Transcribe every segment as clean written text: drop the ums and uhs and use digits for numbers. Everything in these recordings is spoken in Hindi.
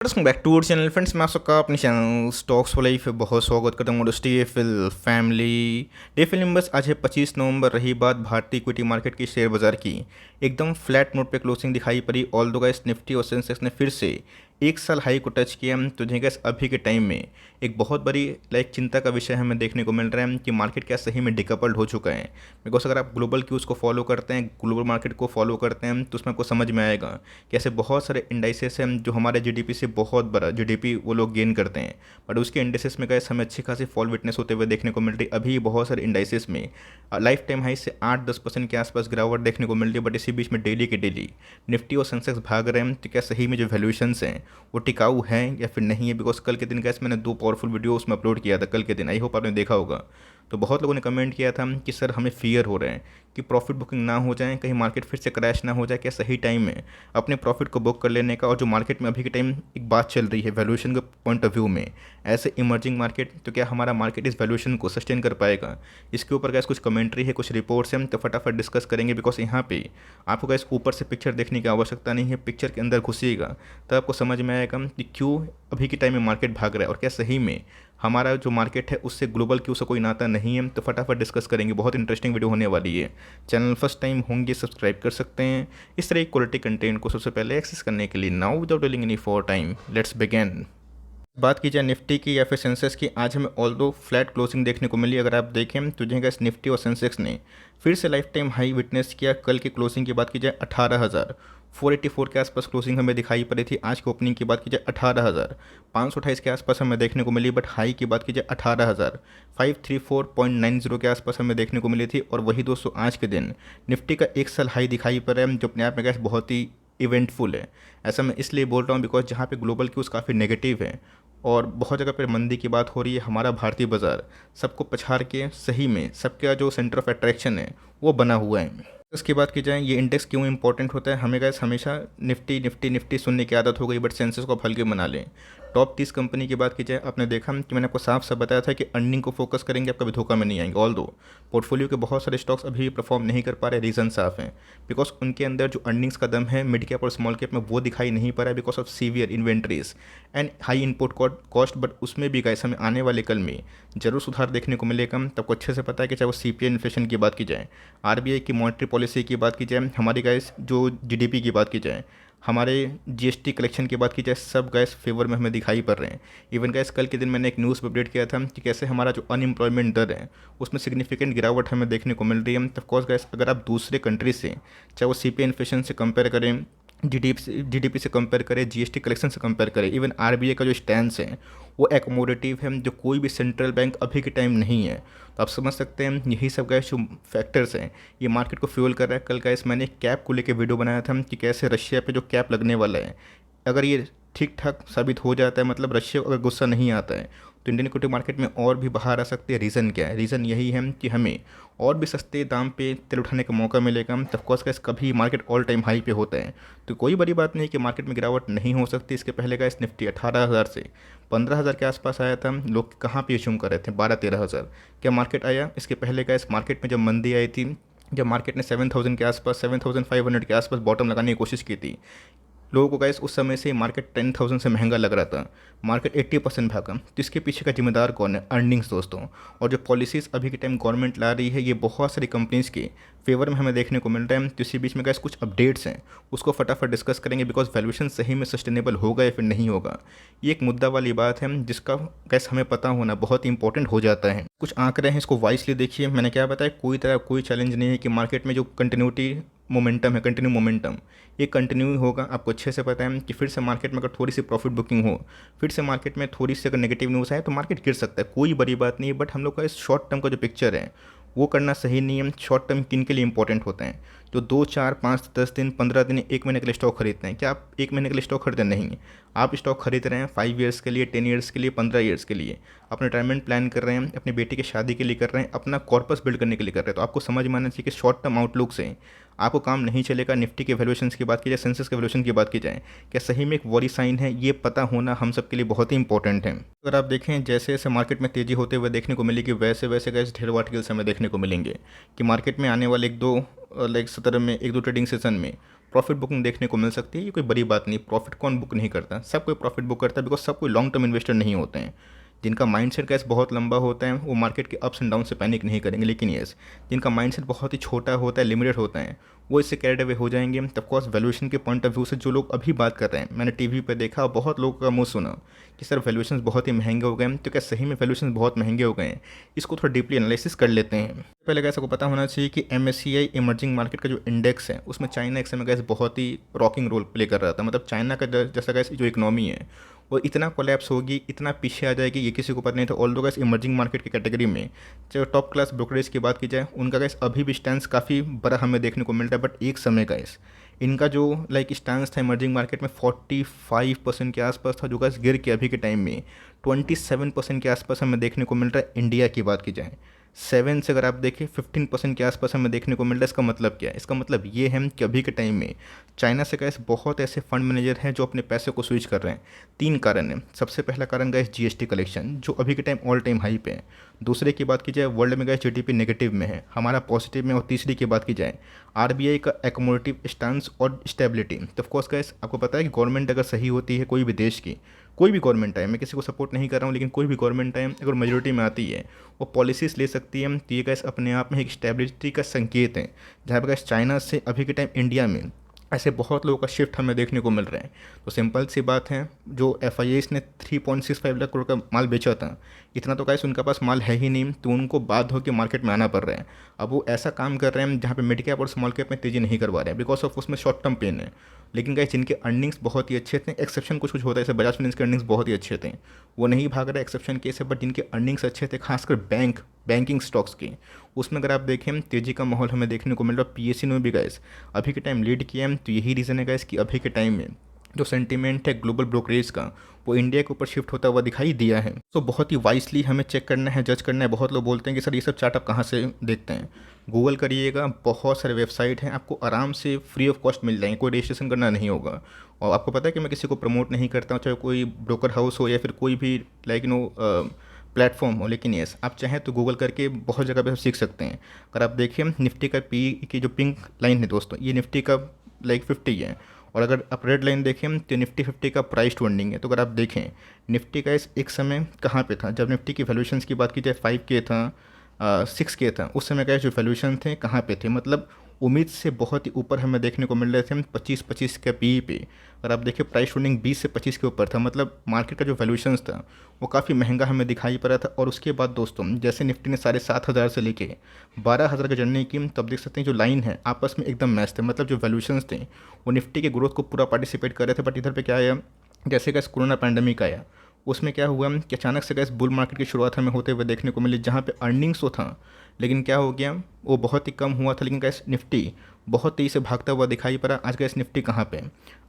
Welcome back to our channel friends. मैं आप सबका अपने चैनल स्टॉक्स फॉर लाइफ बहुत स्वागत करता हूँ। डीएफएल फैमिली डीएफएल नंबर्स आज है 25 नवंबर। रही बात भारतीय इक्विटी मार्केट की शेयर बाजार की, एकदम फ्लैट नोट पे क्लोजिंग दिखाई पड़ी। ऑल दो गाइस निफ्टी और सेंसेक्स ने फिर से एक साल हाई को टच किया। तो जी गाइस अभी के टाइम में एक बहुत बड़ी चिंता का विषय हमें देखने को मिल रहा है कि मार्केट क्या सही में डिकपल्ड हो चुका है। बिकॉज अगर आप ग्लोबल क्यूज़ को फॉलो करते हैं, ग्लोबल मार्केट को फॉलो करते हैं, तो उसमें आपको समझ में आएगा कि ऐसे बहुत सारे इंडाइसेस हैं जो हमारे जीडीपी से बहुत बड़ा जीडीपी वो लोग गेन करते हैं, बट उसके इंडाइसेस में गाइस हमें अच्छी खासी फॉल विटनेस होते हुए देखने को मिल रही है। अभी बहुत सारे इंडाइसेस में लाइफ टाइम हाई से 8-10% के आसपास गिरावट देखने को मिल रही है। बट इसी बीच में डेली के डेली निफ्टी और सेंसेक्स भाग रहे हैं। तो क्या सही में जो वैल्यूएशंस हैं वो टिकाऊ हैं या फिर नहीं है? बिकॉज कल के दिन गाइस मैंने 2 पावरफुल वीडियो उसमें अपलोड किया था कल के दिन, आई होप आपने देखा होगा। तो बहुत लोगों ने कमेंट किया था कि सर हमें फियर हो रहे हैं कि प्रॉफिट बुकिंग ना हो जाए, कहीं मार्केट फिर से क्रैश ना हो जाए। क्या सही टाइम है अपने प्रॉफिट को बुक कर लेने का? और जो मार्केट में अभी के टाइम एक बात चल रही है वैल्यूएशन के पॉइंट ऑफ व्यू में, ऐसे इमर्जिंग मार्केट, तो क्या हमारा मार्केट इस वैल्यूएशन को सस्टेन कर पाएगा? इसके ऊपर गैस कुछ कमेंट्री है, कुछ रिपोर्ट्स हैं, तो फटाफट डिस्कस करेंगे। बिकॉज यहाँ पे आपको गैस ऊपर से पिक्चर देखने की आवश्यकता नहीं है, पिक्चर के अंदर घुसिएगा तो आपको समझ में आएगा कि क्यों अभी के टाइम में मार्केट भाग रहा है और क्या सही में हमारा जो मार्केट है उससे ग्लोबल क्यों से कोई नाता नहीं है। तो फटाफट डिस्कस करेंगे, बहुत इंटरेस्टिंग वीडियो होने वाली है। चैनल फर्स्ट टाइम होंगे सब्सक्राइब कर सकते हैं इस तरह की क्वालिटी कंटेंट को सबसे पहले एक्सेस करने के लिए। Now without dealing any for time let's begin. बात की जाए निफ्टी की या फिर सेंसेक्स की, आज हमें ऑल दो फ्लैट क्लोजिंग देखने को मिली। अगर आप देखें तो जो है निफ्टी और सेंसेक्स ने फिर से लाइफ टाइम हाई विटनेस किया। कल की क्लोजिंग की बात की जाए 18,484 के आसपास क्लोजिंग हमें दिखाई पड़ी थी। आज की ओपनिंग की बात की जाए 18,528 के आसपास हमें देखने को मिली। बट हाई की बात की जाए 18,534.90 के आसपास हमें देखने को मिली थी। और वही दोस्तों आज के दिन निफ्टी का एक साल हाई दिखाई पड़ रहा है, जो अपने आप में बहुत ही इवेंटफुल है। ऐसा मैं इसलिए बोल रहा हूँ बिकॉज जहाँ पे ग्लोबल क्यूज़ काफ़ी नेगेटिव है और बहुत जगह पर मंदी की बात हो रही है, हमारा भारतीय बाज़ार सबको पछाड़ के सही में सबका जो सेंटर ऑफ अट्रैक्शन है वो बना हुआ है। इसकी बात की जाए ये इंडेक्स क्यों इंपॉर्टेंट होता है, हमें गैस हमेशा निफ्टी निफ्टी निफ्टी सुनने की आदत हो गई, बट सेंसेस को आप हल्के बना लें। टॉप 30 कंपनी की बात की जाए, आपने देखा कि मैंने आपको साफ साफ बताया था कि अर्निंग को फोकस करेंगे, आप कभी धोखा में नहीं आएंगे। ऑल दो पोर्टफोलियो के बहुत सारे स्टॉक्स अभी भी परफॉर्म नहीं कर पा रहे, रीज़न साफ हैं। बिकॉज उनके अंदर जो अर्निंग्स का दम है मिड कैप और स्मॉल कैप में वो दिखाई नहीं पा रहा है, because of severe inventories and high input cost. But उसमें भी गाइस हमें आने वाले कल में जरूर सुधार देखने को मिलेगा। तब अच्छे से पता है कि चाहे वो सीपीआई इन्फ्लेशन की बात की जाए, आरबीआई की मॉनेटरी पॉलिसी की बात की जाए, हमारी गाइस जो जीडीपी की बात की जाए, हमारे जीएसटी कलेक्शन की बात की जाए, सब गैस फेवर में हमें दिखाई पड़ रहे हैं। इवन गैस कल के दिन मैंने एक न्यूज़ अपडेट किया था कि कैसे हमारा जो अनएम्प्लॉयमेंट दर है उसमें सिग्निफिकेंट गिरावट हमें देखने को मिल रही है। ऑफ कोर्स गैस अगर आप दूसरे कंट्री से, चाहे वो सीपीआई इन्फ्लेशन से कंपेयर करें, जीडीपी से कंपेयर करें, जीएसटी कलेक्शन से कंपेयर करें, इवन आरबीआई का जो स्टैंड है वो एकोमोडेटिव है, जो कोई भी सेंट्रल बैंक अभी के टाइम नहीं है। तो आप समझ सकते हैं यही सब गैस जो फैक्टर्स हैं ये मार्केट को फ्यूल कर रहा है। कल गैस मैंने कैप को लेकर वीडियो बनाया था कि कैसे रशिया पे जो कैप लगने वाला है, अगर ये ठीक ठाक साबित हो जाता है, मतलब रशिया को अगर गुस्सा नहीं आता है, तो इंडियन इक्विटी मार्केट में और भी बाहर आ सकती है। रीज़न क्या है? रीज़न यही है कि हमें और भी सस्ते दाम पे तेल उठाने का मौका मिलेगा। तब कोर्स गैस कभी मार्केट ऑल टाइम हाई पे होता है, तो कोई बड़ी बात नहीं कि मार्केट में गिरावट नहीं हो सकती। इसके पहले गैस निफ्टी 18,000 से 15,000 के आसपास आया था। लोग कहाँ पे एज्यूम कर रहे थे 12-13,000 क्या मार्केट आया? इसके पहले गैस मार्केट में जब मंदी आई थी, जब मार्केट ने 7,000 के आसपास, 7,500 के आसपास बॉटम लगाने की कोशिश की थी, लोगों को गाइस उस समय से मार्केट 10,000 से महंगा लग रहा था, मार्केट 80% भागा। तो इसके पीछे का जिम्मेदार कौन है? अर्निंग्स दोस्तों। और जो पॉलिसीज़ अभी के टाइम गवर्नमेंट ला रही है ये बहुत सारी कंपनीज़ के फेवर में हमें देखने को मिल रहा है। तो इसी बीच में गाइस कुछ अपडेट्स हैं उसको फटाफट डिस्कस करेंगे, बिकॉज वैल्यूएशन सही में सस्टेनेबल होगा या फिर नहीं होगा, ये एक मुद्दा वाली बात है जिसका गैस हमें पता होना बहुत इंपॉर्टेंट हो जाता है। कुछ आंकड़े हैं, इसको वाइसली देखिए। मैंने क्या बताया, कोई चैलेंज नहीं है कि मार्केट में जो कंटिन्यूटी मोमेंटम है, कंटिन्यू मोमेंटम ये कंटिन्यू होगा। आपको अच्छे से पता है कि फिर से मार्केट में अगर थोड़ी सी प्रॉफिट बुकिंग हो, फिर से मार्केट में थोड़ी सी अगर नेगेटिव न्यूज़ आए तो मार्केट गिर सकता है, कोई बड़ी बात नहीं है। बट हम लोग का इस शॉर्ट टर्म का जो पिक्चर है वो करना सही नहीं है। शॉर्ट टर्म किन के लिए इंपॉर्टेंट होते हैं? जो 2, 4, 5, 10 दिन, 15 दिन, 1 महीने के लिए स्टॉक खरीदते हैं। क्या आप 1 महीने के लिए स्टॉक खरीदते नहीं? आप स्टॉक खरीद रहे हैं 5 ईयर्स के लिए, 10 ईयर्स के लिए, 15 ईयर्स के लिए, अपने रिटायरमेंट प्लान कर रहे हैं, अपनी बेटी की शादी के लिए कर रहे हैं, अपना कॉर्पस बिल्ड करने के लिए कर रहे हैं। तो आपको समझ में आना चाहिए कि शॉर्ट टर्म आउटलुक से आपको काम नहीं चलेगा। निफ्टी के वैल्यूएशंस की बात की जाए, सेंसेस के वैल्यूएशन की बात की जाए, क्या सही में एक वॉरी साइन है? ये पता होना हम सब के लिए बहुत ही इंपॉर्टेंट है। अगर आप देखें जैसे जैसे मार्केट में तेज़ी होते हुए देखने को मिलेगी, वैसे वैसे गैस ढेर आर्टिकल्स हमें देखने को मिलेंगे कि मार्केट में आने वाले 1-2 सत्र में, 1-2 ट्रेडिंग सेशन में प्रॉफिट बुकिंग देखने को मिल सकती है। ये कोई बड़ी बात नहीं, प्रॉफिट कौन बुक नहीं करता, सब कोई प्रॉफिट बुक करता है, बिकॉज सब कोई लॉन्ग टर्म इन्वेस्टर नहीं होते हैं। जिनका माइंडसेट कैसे बहुत लंबा होता है वो मार्केट के अप्स एंड डाउन से पैनिक नहीं करेंगे, लेकिन यस जिनका माइंडसेट बहुत ही छोटा होता है, लिमिटेड होता है, वो इससे कैरिड अवे हो जाएंगे। ऑफ कोर्स वैल्यूएशन के पॉइंट ऑफ व्यू से जो लोग अभी बात कर रहे हैं, मैंने टीवी पे देखा और बहुत लोगों का मुंह सुना कि सर वैल्यूएशन बहुत ही महंगे हो गए हैं। तो क्या सही में वैल्यूएशन बहुत महंगे हो गए हैं? इसको थोड़ा डीपली एनालिसिस कर लेते हैं। पहले कैसे को पता होना चाहिए कि MSCI इमर्जिंग मार्केट का जो इंडेक्स है उसमें चाइना एक समय गैस बहुत ही रॉकिंग रोल प्ले कर रहा था। मतलब चाइना का जैसा गैस जो इकोनॉमी है वो इतना कोलैप्स होगी, इतना पीछे आ जाएगी, ये किसी को पता नहीं था। ऑल्दो गैस इमर्जिंग मार्केट की कैटेगरी में चाहे टॉप क्लास ब्रोकरेज की बात की जाए, उनका गैस अभी भी स्टैंस काफ़ी बड़ा हमें देखने को मिल रहा है। बट एक समय गैस इनका जो स्टैंस था इमर्जिंग मार्केट में 45% के आसपास था, जो गैस गिर के अभी के टाइम में 27% के आसपास हमें देखने को मिल रहा है। इंडिया की बात की जाए 7 से अगर आप देखें 15% के आसपास हमें देखने को मिल रहा है। इसका मतलब क्या है? इसका मतलब ये है कि अभी के टाइम में चाइना से गैस बहुत ऐसे फंड मैनेजर हैं जो अपने पैसे को स्विच कर रहे हैं। 3 कारण हैं। सबसे पहला कारण गैस GST कलेक्शन जो अभी के टाइम ऑल टाइम हाई पे है। दूसरे की बात की जाए वर्ल्ड में गैस GDP नेगेटिव में है, हमारा पॉजिटिव में। और तीसरी की बात की जाए RBI का एकोमोडेटिव स्टांस और स्टेबिलिटी। तो ऑफकोर्स गैस आपको पता है कि गवर्नमेंट अगर सही होती है कोई भी देश की, कोई भी गवर्नमेंट आए, मैं किसी को सपोर्ट नहीं कर रहा हूँ, लेकिन कोई भी गवर्नमेंट आए अगर मेजोरिटी में आती है वो पॉलिसीज़ ले सकती है, तो ये गैस अपने आप में एक स्टेबिलिटी का संकेत है। जहाँ पर गैस चाइना से अभी के टाइम इंडिया में ऐसे बहुत लोगों का शिफ्ट हमें देखने को मिल रहा है। तो सिंपल सी बात है, जो FIIs ने 3.65 लाख करोड़ का माल बेचा था, इतना तो गैस उनके पास माल है ही नहीं, तो उनको बाध्य होकर मार्केट में आना पड़ रहा है। अब वो ऐसा काम कर रहे हैं जहाँ पे मिड कैप और स्मॉल कैप में तेज़ी नहीं करवा रहे हैं, बिकॉज ऑफ उसमें शॉर्ट टर्म पेन है। लेकिन गैस जिनके अर्निंग्स बहुत ही अच्छे थे, एक्सेप्शन कुछ कुछ होता है, जैसे बजाज फाइनेंस के अर्निंग्स बहुत ही अच्छे थे, वो नहीं भाग रहे, एक्सेप्शन केस है। बट जिनके अर्निंग्स अच्छे थे, खासकर बैंकिंग स्टॉक्स के, उसमें अगर आप देखें तेज़ी का माहौल हमें देखने को मिल रहा है। PSU ने भी गैस अभी के टाइम लीड किया है। तो यही रीज़न है गैस कि अभी के टाइम में जो सेंटीमेंट है ग्लोबल ब्रोकरेज का वो इंडिया के ऊपर शिफ्ट होता हुआ दिखाई दिया है। तो बहुत ही वाइसली हमें चेक करना है, जज करना है। बहुत लोग बोलते हैं कि सर ये सब चार्ट आप कहाँ से देखते हैं? गूगल करिएगा, बहुत सारे वेबसाइट हैं, आपको आराम से फ्री ऑफ कॉस्ट मिल जाएंगे, कोई रजिस्ट्रेशन करना नहीं होगा। और आपको पता है कि मैं किसी को प्रमोट नहीं करता हूँ, चाहे कोई ब्रोकर हाउस हो या फिर कोई भी प्लेटफॉर्म हो, लेकिन यस आप चाहें तो गूगल करके बहुत जगह पे आप सीख सकते हैं। अगर आप देखिए निफ्टी का पी की जो पिंक लाइन है दोस्तों, ये निफ्टी का 50 है। और अगर आप रेड लाइन देखें तो निफ्टी 50 का प्राइस टू अर्निंग है। तो अगर आप देखें निफ्टी का इस एक समय कहाँ पे था, जब निफ्टी की वैल्यूएशंस की बात की जाए 5K था, 6K था, उस समय का जो वैल्यूएशन थे कहाँ पे थे, मतलब उम्मीद से बहुत ही ऊपर हमें देखने को मिल रहे थे। हम 25 के PE पे अगर आप देखिए प्राइस टू अर्निंग 20 से 25 के ऊपर था, मतलब मार्केट का जो वैल्यूएशंस था वो काफ़ी महंगा हमें दिखाई पड़ा था। और उसके बाद दोस्तों जैसे निफ्टी ने 7,500 से लेके 12,000 की जर्नी की, तब देख सकते हैं जो लाइन है आपस में एकदम मैच थे। मतलब जो वैल्यूएशंस थे वो निफ्टी के ग्रोथ को पूरा पार्टिसिपेट कर रहे थे। बट इधर पे क्या आया, जैसे गैस कोरोना पैंडमिक आया, उसमें क्या हुआ कि अचानक से गैस बुल मार्केट की शुरुआत हमें होते हुए देखने को मिली, जहाँ पे अर्निंग्स तो था लेकिन क्या हो गया, वो बहुत ही कम हुआ था। लेकिन गैस निफ्टी बहुत तेज़ी से भागता हुआ दिखाई पड़ा। आज गैस निफ्टी कहाँ पे,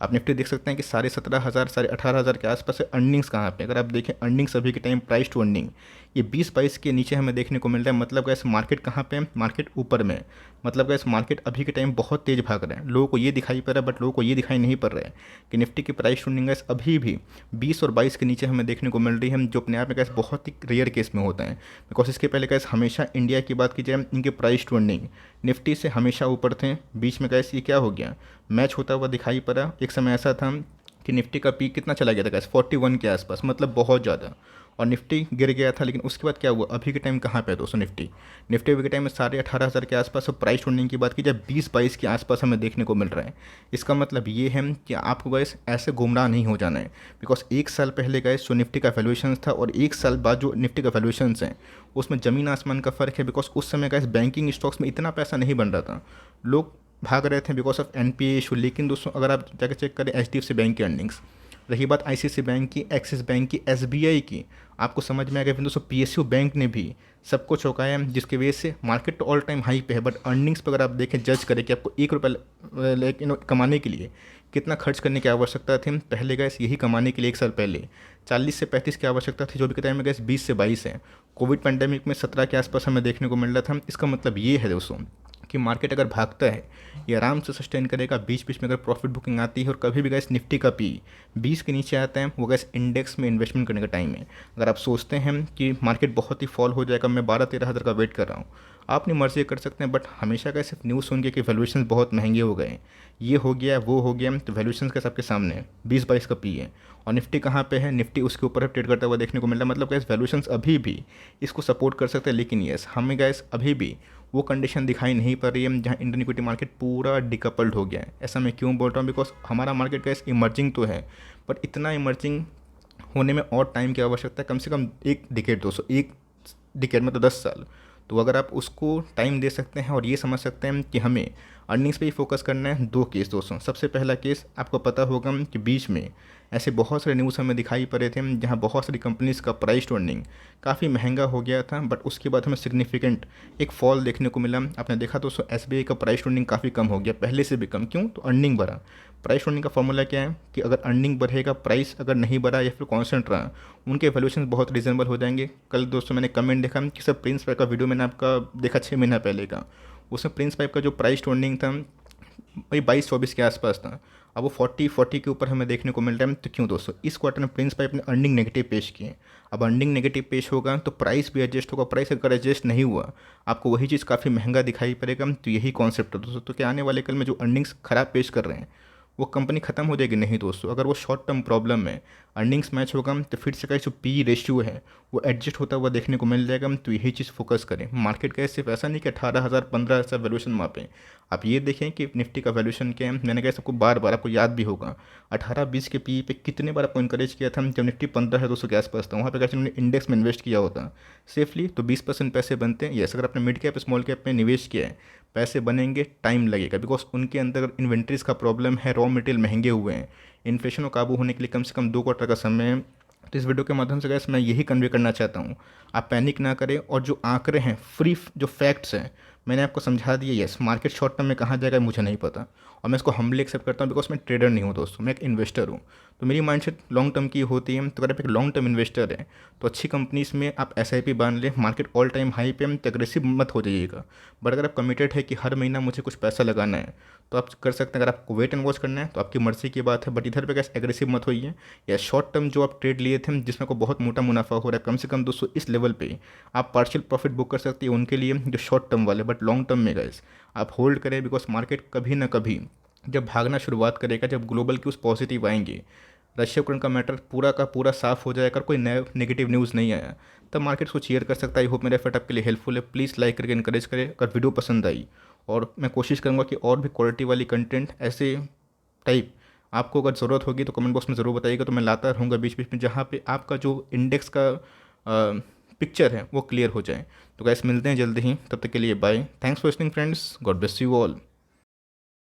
आप निफ्टी देख सकते हैं कि 17,500 18,000 के आसपास है। अर्निंग्स कहाँ पे, अगर आप देखें अर्निंग्स अभी के टाइम प्राइस टू अर्निंग ये 20-22 के नीचे हमें देखने को मिल रहा है। मतलब गैस मार्केट कहाँ पे, मार्केट ऊपर में। मतलब गैस मार्केट अभी के टाइम बहुत तेज़ भाग रहा है। लोगों को ये दिखाई पड़ रहा है, बट लोगों को ये दिखाई नहीं पड़ रहा है कि निफ्टी की प्राइस टू अर्निंग गैस अभी भी 20 और 22 के नीचे हमें देखने को मिल रही है, जो अपने आप में गैस बहुत ही रेयर केस में होता है। बिकॉज इसके पहले गैस हमेशा इंडिया की बात की जाए, इनके प्राइस टू अर्निंग निफ्टी से हमेशा ऊपर थे। बीच में गैस ये क्या हो गया, मैच होता हुआ दिखाई पड़ा। एक समय ऐसा था कि निफ्टी का पीक कितना चला गया था गैस, 41 के आसपास, मतलब बहुत ज़्यादा, और निफ्टी गिर गया था। लेकिन उसके बाद क्या हुआ, अभी के टाइम कहाँ पे है दोस्तों निफ्टी अभी के टाइम में 18,500 के आसपास। और प्राइस टू की बात की जाए 20-22 के आसपास हमें देखने को मिल रहा है। इसका मतलब ये है कि आपको गैस ऐसे गुमराह नहीं हो जाना है। बिकॉज एक साल पहले गैस जो निफ्टी का वैल्यूएशन था और एक साल बाद जो निफ्टी का वैल्यूएशन है उसमें ज़मीन आसमान का फ़र्क है। बिकॉज उस समय गैस बैंकिंग स्टॉक्स में इतना पैसा नहीं बन रहा था, लोग भाग रहे थे बिकॉज ऑफ NPA इशू। लेकिन दोस्तों अगर आप जाकर चेक करें HDFC बैंक की अर्निंग्स, रही बात ICICI बैंक की, एक्सिस बैंक की, SBI की, आपको समझ में आ गया। दोस्तों PSU बैंक ने भी सबको चौंकाया, जिसकी वजह से मार्केट ऑल टाइम हाई पे है। बट अर्निंग्स पर अगर आप देखें, जज करें कि आपको ₹1 कमाने के लिए कितना खर्च करने की आवश्यकता थी, पहले गैस यही कमाने के लिए एक साल पहले 40 से 35 की आवश्यकता थी, जो भी टाइम में गैस 20 से 22 है। कोविड पैंडेमिक में 17 के आसपास हमें देखने को मिल रहा था। इसका मतलब ये है दोस्तों कि मार्केट अगर भागता है ये आराम से सस्टेन करेगा। बीच बीच में अगर प्रॉफिट बुकिंग आती है और कभी भी गैस निफ्टी का पी 20 के नीचे आता है, वो गैस इंडेक्स में इन्वेस्टमेंट करने का टाइम है। अगर आप सोचते हैं कि मार्केट बहुत ही फॉल हो जाएगा, मैं 12-13 हज़ार का वेट कर रहा हूँ, आप अपनी मर्ज़ी कर सकते हैं, बट हमेशा का सिर्फ न्यूज़ सुन के वैल्यूएशन बहुत महंगे हो गए, ये हो गया वो हो गया, तो वैल्यूएशन के सबके सामने 20-22 का पी है। और निफ्टी कहाँ पे है, निफ्टी उसके ऊपर ट्रेड करता हुआ देखने को मिल रहा है। मतलब गैस वैल्यूएशंस अभी भी इसको सपोर्ट कर सकते हैं, लेकिन यस हमें गैस अभी भी वो कंडीशन दिखाई नहीं पड़ रही है जहाँ इंडियन इक्विटी मार्केट पूरा डिकपल्ड हो गया है। ऐसा मैं क्यों बोल रहा हूँ, बिकॉज हमारा मार्केट गैस इमर्जिंग तो है, बट इतना इमर्जिंग होने में और टाइम की आवश्यकता है, कम से कम एक डिकेड, 1 डिकेड मतलब 10 साल। तो अगर आप उसको टाइम दे सकते हैं और ये समझ सकते हैं कि हमें अर्निंग्स पे ही फोकस करना है, दो केस दोस्तों। सबसे पहला केस आपको पता होगा कि बीच में ऐसे बहुत सारे न्यूज़ हमें दिखाई पड़े थे जहां बहुत सारी कंपनीज़ का प्राइस टू अर्निंग काफ़ी महंगा हो गया था, बट उसके बाद हमें सिग्निफिकेंट एक फॉल देखने को मिला। आपने देखा दोस्तों एसबीआई का प्राइस टू अर्निंग काफ़ी कम हो गया, पहले से भी कम। क्यों? तो अर्निंग बढ़ा। प्राइस टू अर्निंग का फॉर्मूला क्या है कि अगर अर्निंग बढ़ेगा, प्राइस अगर नहीं बढ़ा या फिर कॉन्स्टेंट रहा, उनके वैल्यूएशन बहुत रीजनेबल हो जाएंगे। कल दोस्तों मैंने कमेंट देखा कि सर प्रिंस पाइप का वीडियो मैंने आपका देखा 6 महीना पहले का, उसमें प्रिंस पाइप का जो प्राइस टू अर्निंग था वही 22-24 के आसपास था। अब वो 40 के ऊपर हमें देखने को मिल रहा है। तो क्यों दोस्तों, इस क्वार्टर में प्रिंस पाइप ने अर्निंग नेगेटिव पेश किए। अब अर्निंग नेगेटिव पेश होगा तो प्राइस भी एडजस्ट होगा, प्राइस अगर एडजस्ट नहीं हुआ आपको वही चीज़ काफ़ी महंगा दिखाई पड़ेगा। तो यही कॉन्सेप्ट है दोस्तों। तो क्या आने वाले कल में जो अर्निंग्स खराब पेश कर रहे हैं वो कंपनी खत्म हो जाएगी? नहीं दोस्तों, अगर वो शॉर्ट टर्म प्रॉब्लम में अर्निंग्स मैच होगा तो फिर से का जो पी रेशियो है वो एडजस्ट होता हुआ देखने को मिल जाएगा। तो यही चीज़ फोकस करें। मार्केट का सिर्फ ऐसा नहीं कि 18,000 15,000 वैल्यूएशन मापें। आप ये देखें कि निफ्टी का वैल्यूएशन क्या है। मैंने कहा सबको बार बार आपको याद भी होगा 18-20 के पी पे कितने बार आपको इंकरेज किया था जब निफ्टी 15,200 के आसपास था। वहाँ पर अगर उन्होंने इंडेक्स में इन्वेस्ट किया होता सेफली तो 20% पैसे बनते हैं। यस, अगर आपने मिड कैप स्मॉल कैप में निवेश किया है, पैसे बनेंगे, टाइम लगेगा, बिकॉज उनके अंदर इन्वेंट्रीज का प्रॉब्लम है, रॉ मटेरियल महंगे हुए हैं, इन्फ्लेशन को काबू होने के लिए कम से कम 2 क्वार्टर का समय है। तो इस वीडियो के माध्यम से गैस मैं यही कन्वे करना चाहता हूँ, आप पैनिक ना करें। और जो आंकड़े हैं, फ्री जो फैक्ट्स हैं, मैंने आपको समझा दिए। यस, मार्केट शॉर्ट टर्म में कहाँ जाएगा मुझे नहीं पता, और मैं इसको हम्बली एक्सेप्ट करता हूँ, बिकॉज मैं ट्रेडर नहीं हूँ दोस्तों, मैं एक इन्वेस्टर हूँ। तो मेरी माइंडसेट लॉन्ग टर्म की होती है। तो अगर आप एक लॉन्ग टर्म इन्वेस्टर हैं तो अच्छी कंपनीज में आप एसआईपी बांध लें। मार्केट ऑल टाइम हाई पे हम, तो एग्रेसिव मत हो जाइएगा। बट अगर आप कमिटेड है कि हर महीना मुझे कुछ पैसा लगाना है तो आप कर सकते हैं। अगर आपको वेट एंड वॉच करना है तो आपकी मर्जी की बात है, बट इधर पे कैसे एग्रेसिव मत होइए। या शॉर्ट टर्म जो आप ट्रेड लिए थे जिसमें को बहुत मोटा मुनाफा हो रहा है, कम से कम दोस्तों इस लेवल पे आप पार्शियल प्रॉफिट बुक कर सकते हैं उनके लिए जो शॉर्ट टर्म वाले। बट लॉन्ग टर्म में गैस आप होल्ड करें, बिकॉज मार्केट कभी ना कभी जब भागना शुरुआत करेगा, जब ग्लोबल की उस पॉजिटिव आएंगे, रशिया यूक्रेन का मैटर पूरा का पूरा साफ हो जाएगा, कोई नया नेगेटिव न्यूज़ नहीं आया, तब मार्केट को चीयर कर सकता है। आई होप मेरा एफर्ट आपके लिए हेल्पफुल है। प्लीज़ लाइक करके इनकरेज करें अगर वीडियो पसंद आई, और मैं कोशिश करूँगा कि और भी क्वालिटी वाली कंटेंट ऐसे टाइप आपको अगर ज़रूरत होगी तो कमेंट बॉक्स में ज़रूर बताइएगा। तो मैं लाता रहूँगा बीच बीच में, जहाँ पे आपका जो इंडेक्स का पिक्चर है वो क्लियर हो जाए। तो गैस मिलते हैं जल्दी ही, तब तक के लिए bye. Thanks for listening friends, God bless you all.